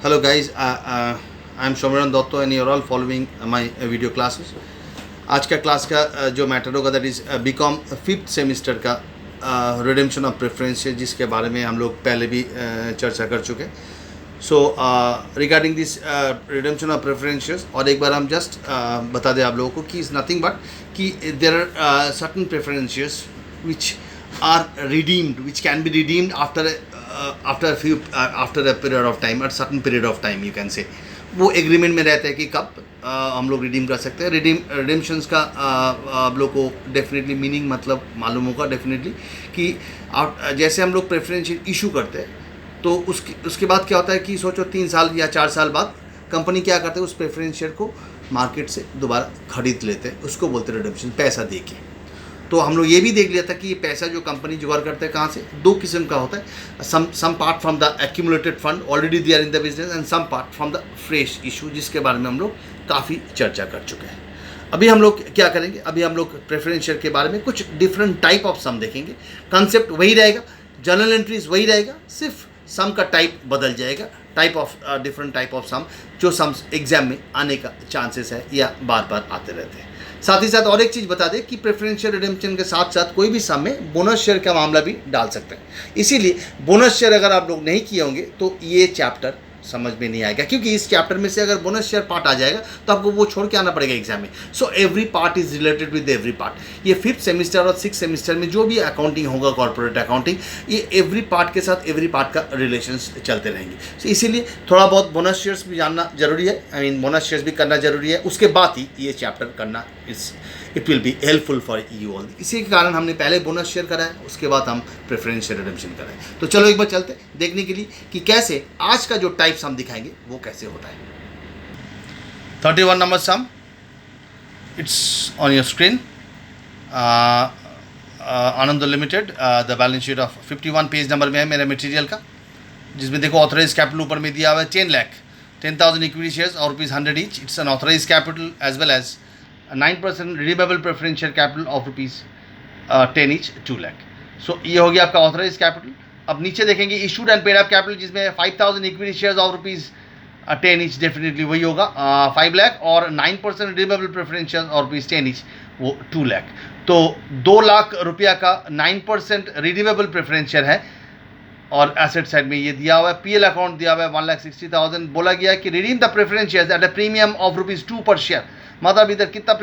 Hello guys, I'm Shomiran Dotto and you're all following my video classes. आज का class का जो matter होगा that is BCom fifth semester का redemption of preferences, जिसके बारे में हम लोग पहले भी चर्चा कर चुके हैं. So regarding this redemption of preferences, और एक बार हम जस्ट बता दें आप लोगों को कि इज़ नथिंग बट कि there are certain preferences which are redeemed, which can be redeemed after a period of time, at certain period of time you can say. वो एग्रीमेंट में रहता है कि कब हम लोग रिडीम कर सकते हैं. रिडीमशंस का आप लोग को डेफिनेटली मीनिंग मतलब मालूम होगा डेफिनेटली कि जैसे हम लोग प्रेफरेंशियल इशू करते हैं तो उसके बाद क्या होता है कि सोचो 3 साल या 4 साल बाद कंपनी क्या करते हैं, उस प्रेफरेंशियल को मार्केट से दोबारा खरीद लेते हैं. उसको बोलते हैं रिडम्पशन, पैसा दे के. तो हम लोग ये भी देख लिया था कि ये पैसा जो कंपनी जुगाड़ करते हैं कहाँ से, 2 किस्म का होता है. Some part from the accumulated fund already they are in the business and some part from the fresh issue, जिसके बारे में हम लोग काफ़ी चर्चा कर चुके हैं. अभी हम लोग क्या करेंगे, अभी हम लोग प्रेफरेंशियल के बारे में कुछ डिफरेंट टाइप ऑफ सम देखेंगे. कंसेप्ट वही रहेगा, जर्नल एंट्रीज वही रहेगा, सिर्फ सम का टाइप बदल जाएगा. Type of different type of sum जो सम्स एग्जाम में आने का चांसेस है या बार बार आते रहते हैं. साथ ही साथ और एक चीज़ बता दें कि प्रेफरेंशियल रिडेम्पशन के साथ साथ कोई भी सम में बोनस शेयर का मामला भी डाल सकते हैं. इसीलिए बोनस शेयर अगर आप लोग नहीं किए होंगे तो ये चैप्टर समझ में नहीं आएगा, क्योंकि इस चैप्टर में से अगर बोनस शेयर पार्ट आ जाएगा तो आपको वो छोड़ के आना पड़ेगा एग्जाम में. So every part is related with every part. ये 5th सेमिस्टर और 6th सेमिस्टर में जो भी अकाउंटिंग होगा, कॉर्पोरेट अकाउंटिंग, ये एवरी पार्ट के साथ एवरी पार्ट का रिलेशंस चलते रहेंगे. so, इसीलिए थोड़ा बहुत बोनस शेयर्स भी जानना जरूरी है. आई मीन बोनस शेयर्स भी करना जरूरी है. उसके बाद ही ये चैप्टर करना it will be helpful for you all. इसी के कारण हमने पहले बोनस शेयर करा है, उसके बाद हम प्रेफरेंशियल रिडेम्पशन कराएं. तो चलो एक बार चलते देखने के लिए कि कैसे आज का जो टाइप्स हम दिखाएंगे वो कैसे होता है. 31 number sum, it's on your screen. Anand limited, the balance sheet of 51 page number में है मेरे मटेरियल का, जिसमें देखो ऑथराइज कैपिटल ऊपर में दिया हुआ है 10 लाख, 10,000 इक्विटी शेयर्स और ₹100 each. It's an authorise capital as well as 9% redeemable preferential capital of ₹10 each, 2 lakh. So ये हो गया आपका ऑथराइज कैपिटल. अब नीचे देखेंगे issued and paid up capital, जिसमें 5,000 equity shares of ₹10 each, definitely वही होगा 5 लाख, और 9% रिडीमेबल प्रेफरेंशियल और ₹10 ईच, वो 2 लाख. तो 2 लाख रुपया का 9% रिडीमेबल प्रेफरेंशियल है. और एसेट साइड में ये दिया हुआ है, पीएल अकाउंट दिया हुआ है 1,60,000. बोला गया है कि redeem the preferential at a premium of ₹2 पर शेयर. मतलब इधर कितना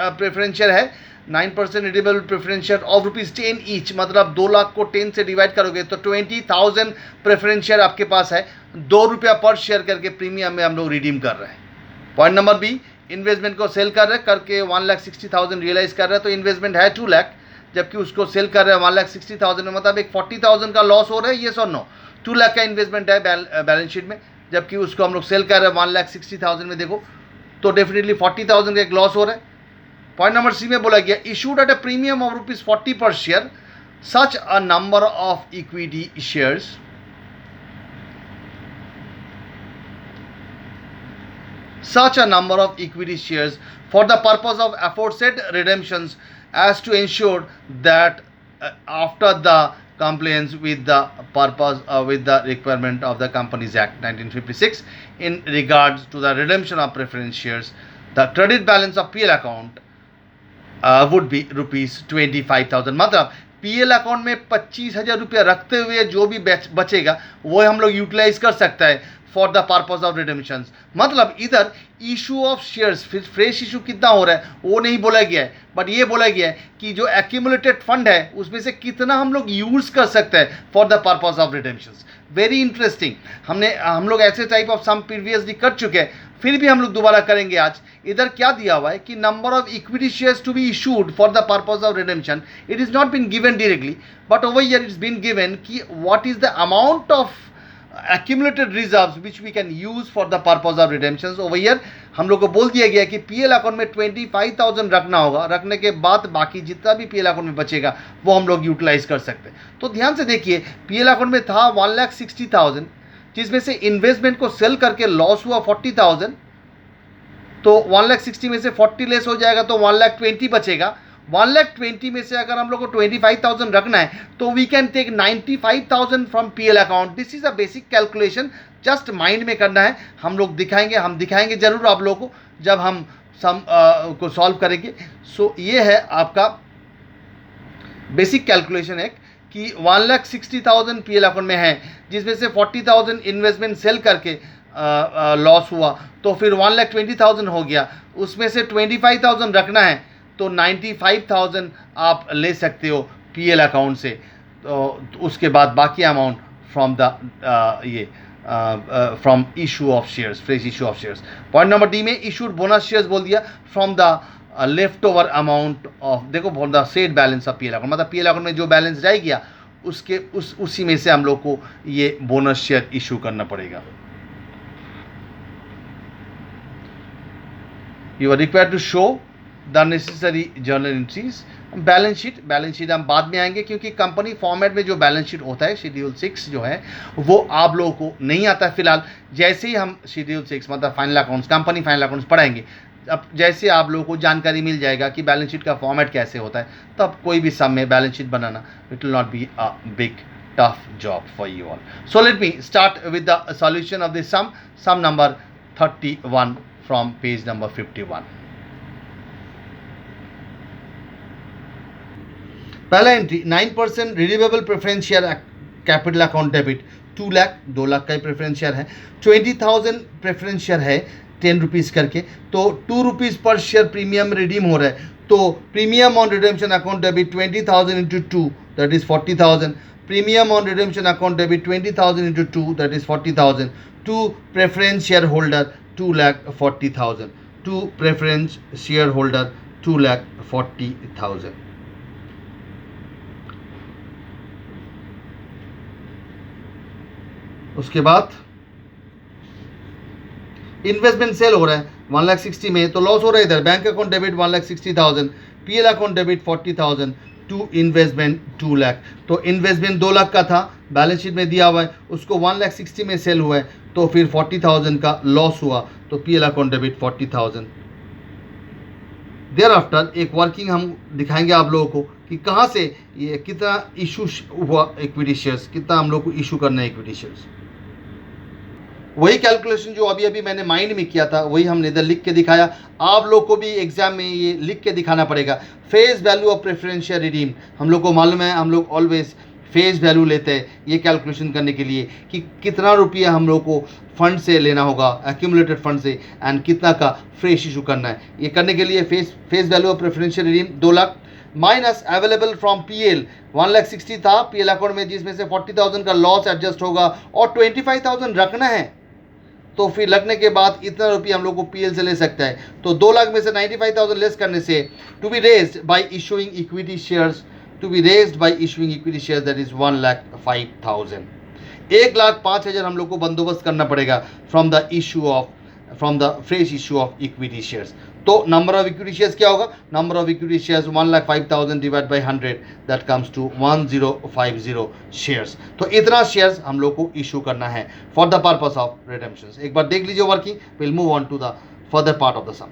प्रेफरेंशियल है, 9% रिडीमेबल प्रेफरेंशियल ऑफ ₹10 ईच. मतलब 2 लाख को 10 से डिवाइड करोगे तो 20,000 प्रेफरेंशियल आपके पास है. ₹2 पर शेयर करके प्रीमियम में हम लोग रिडीम कर रहे हैं. पॉइंट नंबर बी, इन्वेस्टमेंट को सेल कर रहे हैं करके 1,60,000 रियलाइज कर रहे हैं, तो इन्वेस्टमेंट है 2 लाख, जबकि उसको सेल कर रहे हैं 1,60,000 में. मतलब एक 40,000 का लॉस हो रहा है, ये सो नो. 2 लाख का इन्वेस्टमेंट है बैलेंस शीट में, जबकि उसको हम लोग सेल कर रहे हैं 1,60,000 में. देखो तो डेफिनेटली 40,000 का एक लॉस हो रहा है. पॉइंट नंबर सी में बोला गया issued at a premium of ₹40 पर share, such a number of equity shares for the purpose of aforesaid redemptions as to ensure that after the compliance with the purpose with the requirement of the Companies Act 1956 in regards to the redemption of preference shares, the credit balance of PL account would be ₹25,000. मतलब PL account में 25,000 रुपया रखते हुए जो भी बचेगा वो हम लोग यूटिलाइज कर सकता है for the purpose of redemption. मतलब इधर issue of shares, fresh issue कितना हो रहा है वो नहीं बोला गया है, बट ये बोला गया है कि जो एक्यूमुलेटेड फंड है उसमें से कितना हम लोग यूज कर सकते हैं for the purpose of redemption. Very interesting. हम लोग ऐसे टाइप ऑफ सम प्रीवियसली कर चुके हैं, फिर भी हम लोग दोबारा करेंगे आज. इधर क्या दिया हुआ है कि number of equity shares to be issued for the purpose of redemption, it is not been given directly, but over here it's been given कि what is the amount of accumulated reserves which we can use for the purpose of redemptions. over here हम लोग को बोल दिया गया कि PL account में 25,000 रखना होगा, रखने के बाद बाकी जितना भी पीएल अकाउंट में बचेगा वो हम लोग यूटिलाइज कर सकते हैं. तो ध्यान से देखिए, पीएल अकाउंट में था 1,60,000, जिसमें से इन्वेस्टमेंट को सेल करके लॉस हुआ 40,000. तो 1,60,000 में से 40 लेस हो जाएगा तो 1,20,000 बचेगा, 1,20,000 में से अगर हम लोग को 25,000 रखना है तो we can take 95,000 from PL account. This is a basic calculation, just mind में करना है. हम दिखाएंगे जरूर आप लोगों को जब हम सम को सॉल्व करेंगे. सो ये है आपका बेसिक कैलकुलेशन है कि 1,60,000 पीएल अकाउंट में है, जिसमें से 40,000 इन्वेस्टमेंट सेल करके लॉस हुआ, तो फिर 1,20,000 हो गया. उसमें से 25,000 रखना है तो 95,000 आप ले सकते हो पीएल अकाउंट से. तो उसके बाद बाकी amount from the from issue of shares, fresh issue of shares. Point number D में इशूड बोनस शेयर्स बोल दिया from the left over amount of, देखो from the set balance of PL account, मतलब पीएल अकाउंट में जो balance रह गया उसी में से हम लोग को ये बोनस शेयर इशू करना पड़ेगा. You are required to show the necessary journal entries. Balance sheet हम बाद में आएंगे, क्योंकि कंपनी फॉर्मेट में जो बैलेंस शीट होता है शेड्यूल 6 जो है वो आप लोगों को नहीं आता है फिलहाल. जैसे ही हम शेड्यूल 6 मतलब final accounts, company final accounts पढ़ाएंगे, अब जैसे आप लोगों को जानकारी मिल जाएगा कि बैलेंस शीट का फॉर्मेट कैसे होता है, तब कोई भी सम में बैलेंस शीट बनाना it will not be a big tough job for you all. So let me start with the solution of this sum number 31 from page number 51. पहला entry 9% redeemable preference share capital account debit 2 lakh, 2 lakh का ही preference share है. 20,000 preference share है 10 rupees करके, तो 2 rupees पर share premium redeem हो रहा है. तो premium on redemption account debit 20,000 into 2 that is 40,000. Premium on redemption account debit 20,000 into 2 that is 40,000. To preference share holder 2,40,000. To preference share holder 2,40,000. उसके बाद इन्वेस्टमेंट सेल हो रहा है 1,60,000 में, तो लॉस हो रहा है इधर. Bank account debit 1,60,000, PL account debit 40,000, to investment 2 lakh. तो इन्वेस्टमेंट 2 लाख का था, बैलेंस शीट में दिया हुआ है, उसको 1,60,000 में सेल हुआ है, तो फिर 40,000 का लॉस हुआ, तो PL account debit 40,000. Thereafter एक वर्किंग हम दिखाएंगे आप लोगों को कि कहाँ से ये कितना इशू हुआ इक्विटी शेयर्स, कितना हम लोग को इशू करना है इक्विटी शेयर्स. वही कैलकुलेशन जो अभी मैंने माइंड में किया था वही हमने इधर लिख के दिखाया. आप लोग को भी एग्जाम में ये लिख के दिखाना पड़ेगा. Face value of preference share redeem, हम लोग को मालूम है, हम लोग ऑलवेज फेस वैल्यू लेते हैं ये कैलकुलेशन करने के लिए कि कितना रुपया हम लोग को फंड से लेना होगा, एक्यूमुलेटेड फंड से, एंड कितना का फ्रेश इशू करना है. ये करने के लिए face value of preference share redeem 2 lakh minus available from PL 1,60,000 था पीएल अकाउंट में, जिसमें से 40,000 का लॉस एडजस्ट होगा और 25,000 रखना है. तो फिर लगने के बाद इतना रुपया हम लोग को पीएल से ले सकता है. तो 2 लाख में से 95,000 लेस करने से to be raised by issuing equity shares, that is 1,05,000. 1,05,000 हम लोग को बंदोबस्त करना पड़ेगा from the fresh issue of equity shares. तो नंबर ऑफ इक्विटी शेयर्स क्या होगा? Number of equity shares 1,05,000 divide by 100 that comes to 1050 shares. तो इतना शेयर्स हम लोग को इशू करना है for the purpose of redemption. एक बार देख लीजिए working, will move on to the further part of the sum.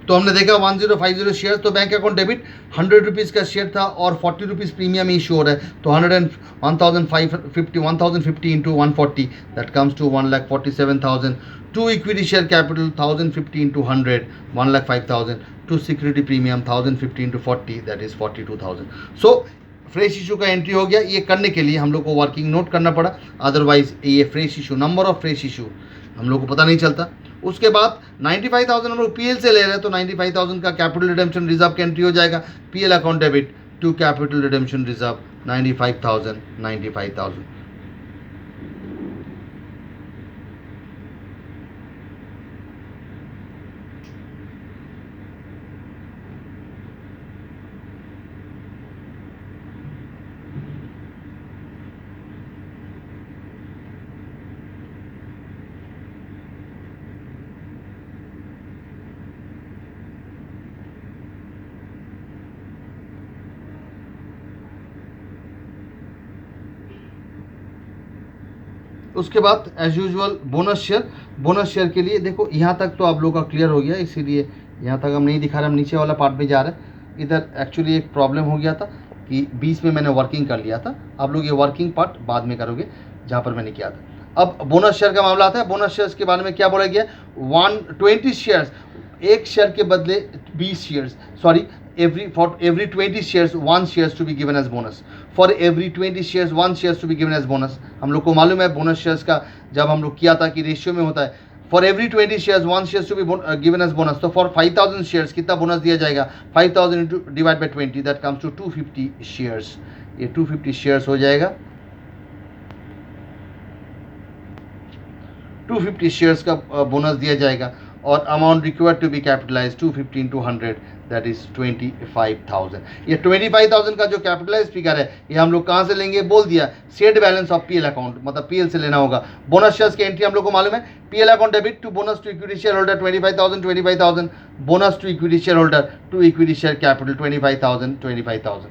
तो हमने देखा 1050 शेयर, तो बैंक अकाउंट डेबिट 100 रुपीज़ का शेयर था और 40 रुपीज़ प्रीमियम इशू हो रहा है. तो 1,550 into 140 that comes to 1,47,000. To equity share capital 1,050 into 100 1,05,000. To security premium 1,050 into 40 that is 42,000. So fresh issue का एंट्री हो गया. ये करने के लिए हम लोग को वर्किंग नोट करना पड़ा, अदरवाइज ये fresh issue, number of fresh issue हम लोग को पता नहीं चलता. उसके बाद 95,000 हम लोग पीएल से ले रहे हैं, तो 95,000 का कैपिटल रिडेम्पशन रिजर्व का एंट्री हो जाएगा, PL account debit to capital redemption reserve 95,000। उसके बाद एज यूजुअल बोनस शेयर के लिए देखो यहाँ तक तो आप लोगों का क्लियर हो गया, इसीलिए यहाँ तक हम नहीं दिखा रहे, हम नीचे वाला पार्ट में जा रहे हैं। इधर एक्चुअली एक प्रॉब्लम हो गया था कि बीच में मैंने वर्किंग कर लिया था, आप लोग ये वर्किंग पार्ट बाद में करोगे जहाँ पर मैंने किया था। अब बोनस शेयर का मामला आता है। बोनस शेयर्स के बारे में क्या बोला गया, 120 शेयर्स, एक शेयर के बदले 20 shares, sorry for every 20 shares 1 shares to be given as bonus, for every 20 shares 1 shares to be given as bonus। हम लोग को मालूम है बोनस शेयर्स का जब हम लोग किया था कि रेशियो में होता है, for every 20 shares 1 shares to be given as bonus। तो for 5,000 shares कितना बोनस दिया जाएगा, 5,000 into divide by 20 that comes to 250 shares। ये 250 शेयर्स हो जाएगा, 250 शेयर्स का बोनस दिया जाएगा। और amount required to be capitalize 250 into 100 that is 25,000। ये 25,000 का जो कैपिटलाइज फिगर है ये हम लोग कहाँ से लेंगे, बोल दिया shared balance of PL account, मतलब पीएल से लेना होगा। बोनस शेयर्स की एंट्री हम लोग को मालूम है, PL account debit to bonus to equity share holder 25,000 bonus to equity share holder to equity share capital 25,000।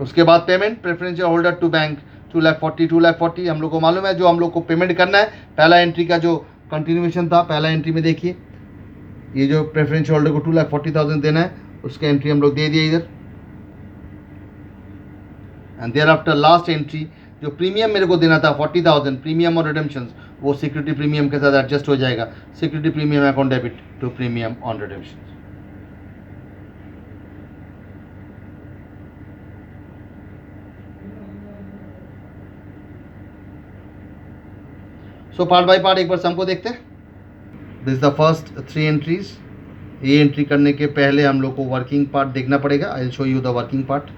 उसके बाद payment preferential holder to bank 2,40,000 हम लोग को मालूम है जो हम लोग को पेमेंट करना है। पहला एंट्री का जो कंटिन्यूएशन था, पहला एंट्री में देखिए ये जो प्रेफरेंशियल होल्डर को 2,40,000 देना है, उसका एंट्री हम लोग दे दिया इधर। And thereafter last entry जो प्रीमियम मेरे को देना था 40,000 प्रीमियम और रिडेम्पशन, वो सिक्योरिटी प्रीमियम के साथ एडजस्ट हो जाएगा, security premium account debit to premium on redemption. So part by part एक बार सम को देखते हैं। This is the first 3 entries. ये एंट्री करने के पहले हम लोग को वर्किंग पार्ट देखना पड़ेगा। I will show you the working part.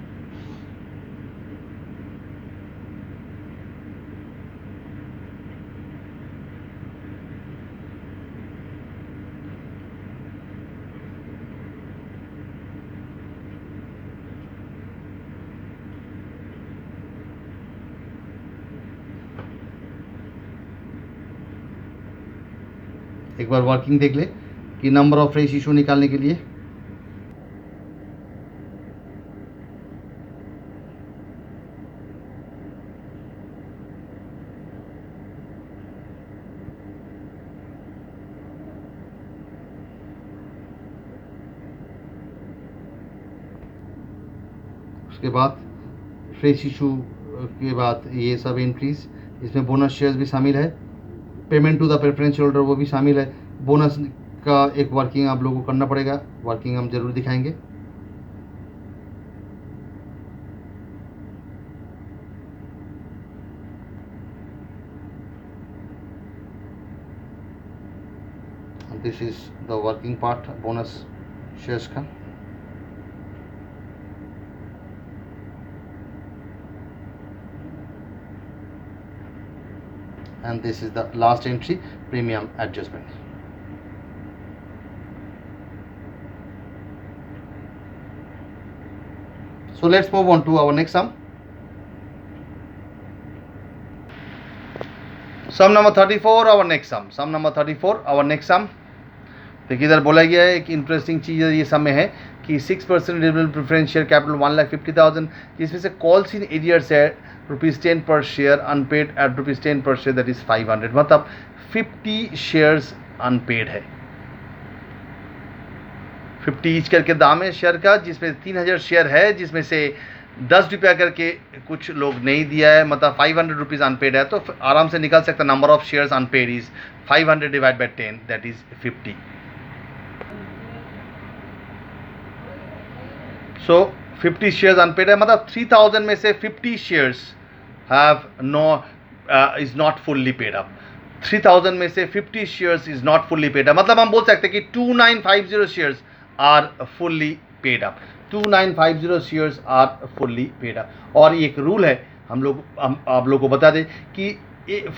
एक बार वर्किंग देख ले कि नंबर ऑफ फ्रेश इशू निकालने के लिए उसके बाद फ्रेश इशू के बाद ये सब एंट्रीज, इसमें बोनस शेयर्स भी शामिल है, payment to the preferential holder वो भी शामिल है। बोनस का एक वर्किंग आप लोगों को करना पड़ेगा, वर्किंग हम जरूर दिखाएंगे। This is the working part bonus shares का। And this is the last entry, premium adjustment. So let's move on to our next sum. Sum number 34, our next sum. Sum number 34, our next sum. देखिए इधर बोला गया है एक interesting चीज़ ये सम में है कि 6% रिडेम्पशन प्रेफरेंस शेयर कैपिटल 1,50,000, जिसमें से कॉल्स इन एरियर्स है ₹10 पर शेयर, अनपेड एट ₹10 पर शेयर दैट इज 500, मतलब 50 शेयर्स अनपेड है। 50 ईच करके दाम है शेयर का, जिसमें 3,000 शेयर है, जिसमें से 10 रुपया करके कुछ लोग नहीं दिया है, मतलब 500 रुपीज़ अनपेड है। तो आराम से निकल सकता number of shares unpaid is 500 divide by 10 that is 50। So 50 shares unpaid है, मतलब 3,000 में से 50 shares have no is not fully paid up. 3000 में से 50 shares is not fully paid up, मतलब हम बोल सकते हैं कि 2950 shares are fully paid up, 2950 shares are fully paid up. और ये एक रूल है, हम आप लोगों को बता दें कि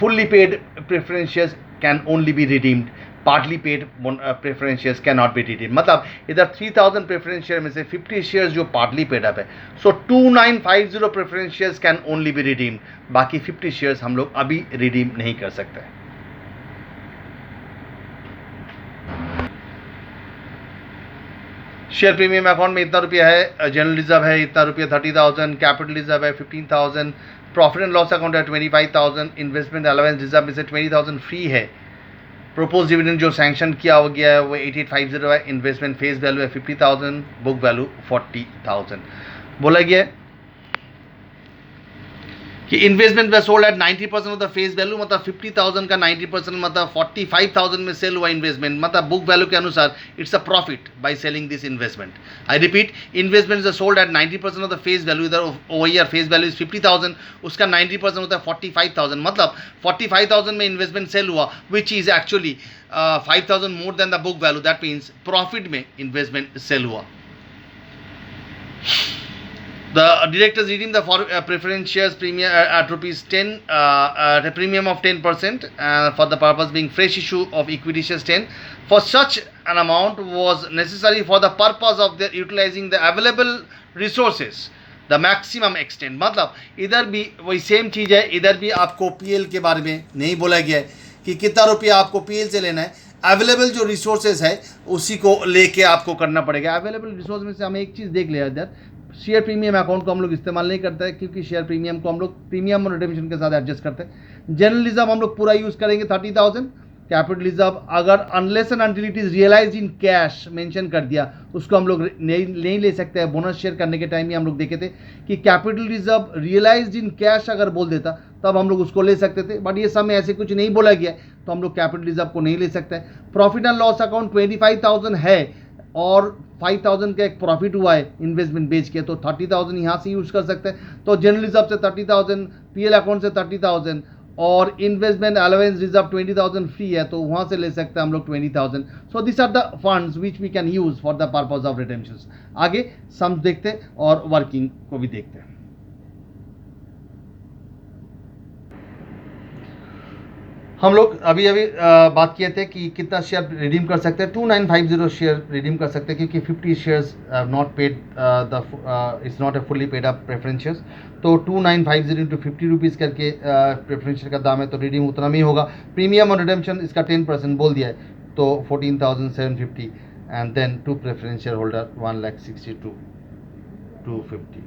fully paid preference shares can only be redeemed, partly paid preference shares can not be redeemed. मतलब इधर 3000 प्रेफरेंस शेयर में से 50 शेयर्स जो पार्टली पेड अप है, सो 2950 preference shares can only be redeemed, बाकी 50 शेयर्स हम लोग अभी रिडीम नहीं कर सकते। शेयर प्रीमियम अकाउंट में इतना रुपया है, जनरल रिजर्व है इतना रुपया 30,000, कैपिटल रिजर्व है 15,000, प्रॉफिट एंड लॉस अकाउंट है 25,000, इन्वेस्टमेंट अलाउंस रिजर्व में से 20,000 फ्री है, प्रपोज डिविडेंड जो सैंक्शन किया हो गया है वो 8850 है, इन्वेस्टमेंट फेस वैल्यू है 50,000, बुक वैल्यू 40,000। बोला गया कि investment way sold at 90% of the face value, मतलब 50,000 का 90% मतलब 45,000 में सेल हुआ इन्वेस्टमेंट, मतलब बुक वैल्यू के अनुसार it's a profit by selling this investment. I repeat, investment is sold at 90% of the face value, इधर over here face value is 50,000, उसका 90% होता है 45,000, मतलब 45,000 में इन्वेस्टमेंट सेल हुआ which is actually 5,000 more than the book value, that means profit में investment sell हुआ। The directors redeem the preference shares premium at rupees 10 at a premium of 10% for the purpose being fresh issue of equity shares 10 for such an amount was necessary for the purpose of the utilizing the available resources the maximum extent। मतलब इधर भी वही same चीज़ है, इधर भी आपको PL के बारे में नहीं बोला गया है कि कितना रुपया आपको पीएल से लेना है, अवेलेबल जो रिसोर्सेज है उसी को लेके आपको करना पड़ेगा। अवेलेबल रिसोर्स में से हमें एक चीज़ देख लिया इधर, शेयर प्रीमियम अकाउंट को हम लोग इस्तेमाल नहीं करते हैं क्योंकि शेयर प्रीमियम को हम लोग प्रीमियम और रिडेम्पशन के साथ एडजस्ट करते हैं। जनरल रिजर्व हम लोग पूरा यूज़ करेंगे 30,000, कैपिटल रिजर्व अगर unless and until it is realize in cash mention कर दिया उसको हम लोग नहीं ले सकते हैं। बोनस शेयर करने के टाइम में हम लोग देखे थे कि capital reserve realize in cash अगर बोल देता तब हम लोग उसको ले सकते थे, बट ये समय ऐसे कुछ नहीं बोला गया तो हम लोग कैपिटल रिजर्व को नहीं ले सकते। प्रॉफिट एंड लॉस अकाउंट 25,000 है और 5,000 का एक प्रॉफिट हुआ है इन्वेस्टमेंट बेच के, तो 30,000 यहाँ से यूज कर सकते हैं। तो जनरल रिजर्व से 30,000, पीएल अकाउंट से 30,000 और इन्वेस्टमेंट अलाउंस रिजर्व 20,000 फ्री है तो वहाँ से ले सकते हैं हम लोग 20,000। So this are the funds which we can use for the purpose of redemption. आगे सम्स देखते हैं और वर्किंग को भी देखते हैं। हम लोग अभी बात किए थे कि कितना शेयर रिडीम कर सकते हैं, 2950 शेयर रिडीम कर सकते हैं क्योंकि 50 shares not paid the it's not a fully paid up preference shares, तो 2950 इंटू 50 रुपीज़ करके प्रेफरेंस शेयर का दाम है तो रिडीम उतना में ही होगा। प्रीमियम और रिडेम्पशन इसका 10% बोल दिया है तो 14,750 and then to preference share holder 1,62,250।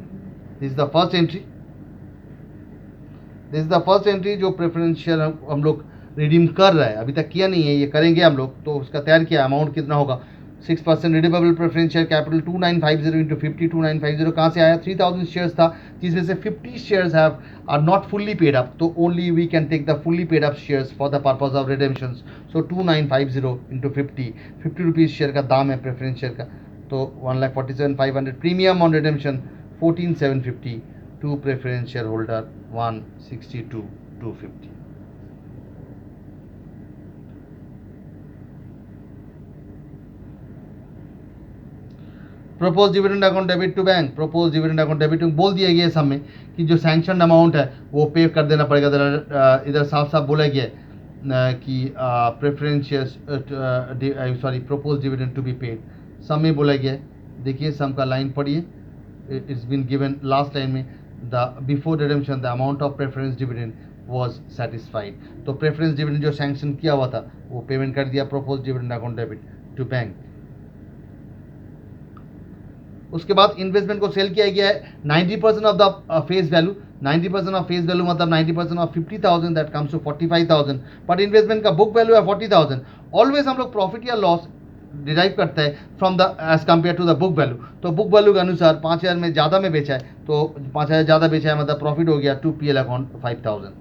This is the first entry, this is the first entry जो प्रेफरेंस शेयर हम लोग रिडीम कर रहा है, अभी तक किया नहीं है, ये करेंगे हम लोग। तो उसका तैयार किया, अमाउंट कितना होगा 6% redeemable preference share capital 2950 into 50, 2950 कहाँ से आया 3000 शेयर्स था जिसमें से 50 shares have are not fully paid up, तो only we can take the fully paid up shares for the purpose of redemption. So 2950 into 50 rupees share का दाम है प्रेफरेंस शेयर का, तो 1,47,500। Premium on redemption 14,750 to preference share holder 1,62,250। Propose dividend account debit to bank, propose dividend account debit to बोल दिया गया सब में कि जो सैंक्शन अमाउंट है वो पे कर देना पड़ेगा। इधर साफ साफ बोला गया कि preference shares sorry propose dividend to be paid, सब में बोला गया है। देखिए सम का लाइन पढ़िए, it's been given last line में the before redemption the amount of preference dividend was satisfied, तो प्रेफरेंस डिविडेंड जो सैंक्शन किया हुआ था वो पेमेंट कर दिया propose dividend account debit to bank. उसके बाद इन्वेस्टमेंट को सेल किया गया है 90% of the face value, 90% of face value मतलब 90% of 50,000 that comes to 45,000, but investment का बुक वैल्यू है 40,000। ऑलवेज हम लोग प्रॉफिट या लॉस डिराइव करते हैं from the as compare to the book value, तो बुक वैल्यू के अनुसार 5,000 में ज़्यादा में बेचा है तो 5,000 ज़्यादा बेचा है मतलब प्रॉफिट हो गया टू पीएल अकाउंट 5,000।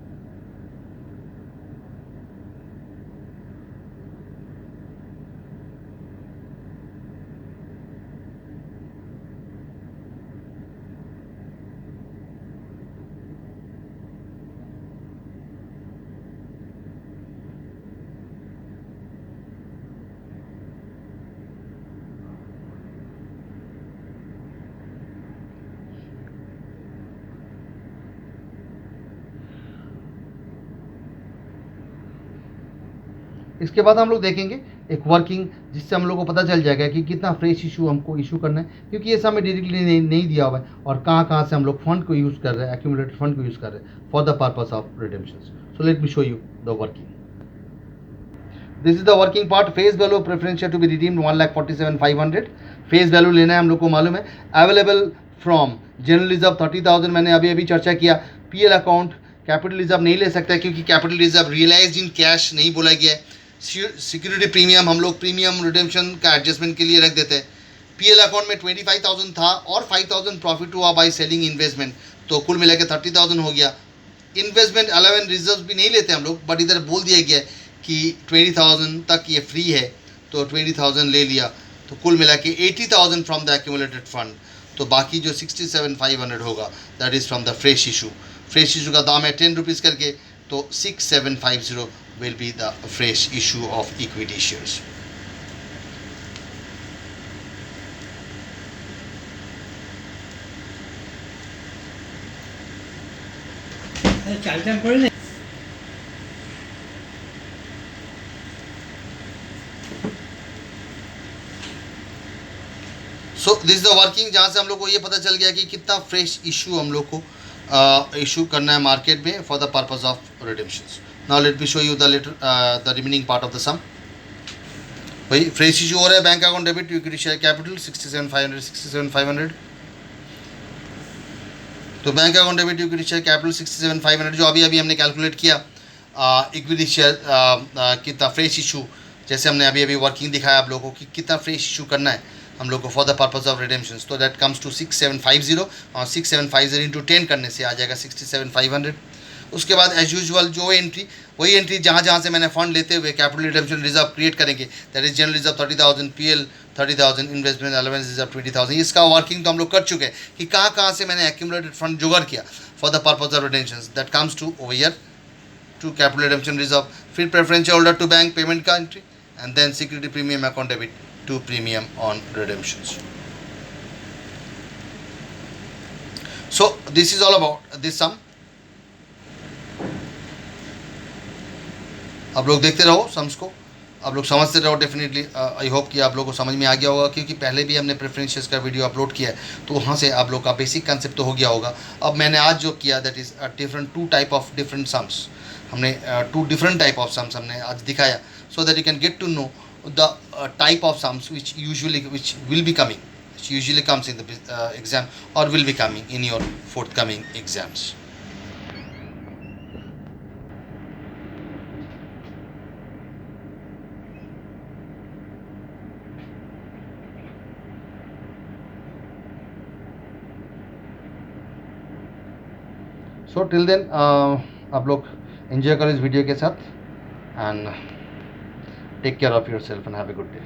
इसके बाद हम लोग देखेंगे एक वर्किंग, जिससे हम लोग को पता चल जाएगा कि कितना फ्रेश इशू हमको इशू करना है, क्योंकि ये समय डायरेक्टली नहीं दिया हुआ है, और कहाँ से हम लोग फंड को यूज़ कर रहे हैं, एक्यूमुलेटेड फंड को यूज़ कर रहे हैं for the purpose of redemption. So let me show you the working. This is the working part. Face value preferential to be redeemed 1,47,500। Face value लेना है हम लोग को मालूम है। अवेलेबल फ्रॉम जनरल रिजर्व 30,000, मैंने अभी चर्चा किया। पीएल अकाउंट कैपिटल रिजर्व नहीं ले सकता क्योंकि capital reserve realize in cash नहीं बोला गया है। सिक्योरिटी प्रीमियम हम लोग प्रीमियम रिडेम्पशन का एडजस्टमेंट के लिए रख देते हैं। पीएल अकाउंट में 25,000 था और 5,000 प्रॉफिट हुआ बाय सेलिंग इन्वेस्टमेंट, तो कुल मिला के 30,000 हो गया। इन्वेस्टमेंट अलाउंस रिजर्व भी नहीं लेते हम लोग, बट इधर बोल दिया गया है कि 20,000 तक ये फ्री है, तो 20,000 ले लिया, तो कुल मिला के 80,000 फ्रॉम द एक्यूमुलेटेड फंड। तो बाकी जो 67,500 होगा that is from the fresh issue. Fresh issue का दाम है 10 रुपीज़ करके, तो 6750 will be the fresh issue of equity shares. So this the working, जहाँ से हम लोग को ये पता चल गया कि कितना फ्रेश इशू हम लोग को इशू करना है मार्केट में for the purpose of redemptions. Now let me show you the remaining part of the sum. भाई फ्रेश इशू हो रहा है, bank account debit to equity share capital 67,500। तो bank account debit to equity share capital 67,500 जो अभी हमने calculate किया। Equity share कितना फ्रेश इशू, जैसे हमने अभी वर्किंग दिखाया आप लोगों को कि कितना फ्रेश इशू करना है हम लोग को for the purpose of redemption. तो दैट कम्स टू 6750, और 6750 इंटू 10 करने से आ जाएगा 67,500। उसके बाद एज यूजुअल जो एंट्री, वही एंट्री जहाँ से मैंने फंड लेते हुए कैपिटल रिडेम्पशन रिजर्व क्रिएट करेंगे, that is general reserve 30,000, PL 30,000, investment allowance reserve 20,000। इसका वर्किंग तो हम लोग कर चुके हैं कि कहाँ से मैंने एक्यूमुलेटेड फंड जुगाड़ किया for the purpose of redemption. That comes to over here to capital redemption reserve, फिर preferential holder to bank payment का entry, and then security premium account debit to premium on redemptions. So this is all about this sum. आप लोग देखते रहो sums को, आप लोग समझते रहो। डेफिनेटली आई होप कि आप लोगों को समझ में आ गया होगा, क्योंकि पहले भी हमने प्रेफरेंशियल्स का वीडियो अपलोड किया है, तो वहाँ से आप लोग का बेसिक कंसेप्ट तो हो गया होगा। अब मैंने आज जो किया that is different two type of different sums, हमने two different type of sums हमने आज दिखाया, so that you can get to know the type of sums which will be coming, which usually comes in the exam or will be coming in your forthcoming exams. So till then आप लोग enjoy करो इस video के साथ, and take care of yourself and have a good day.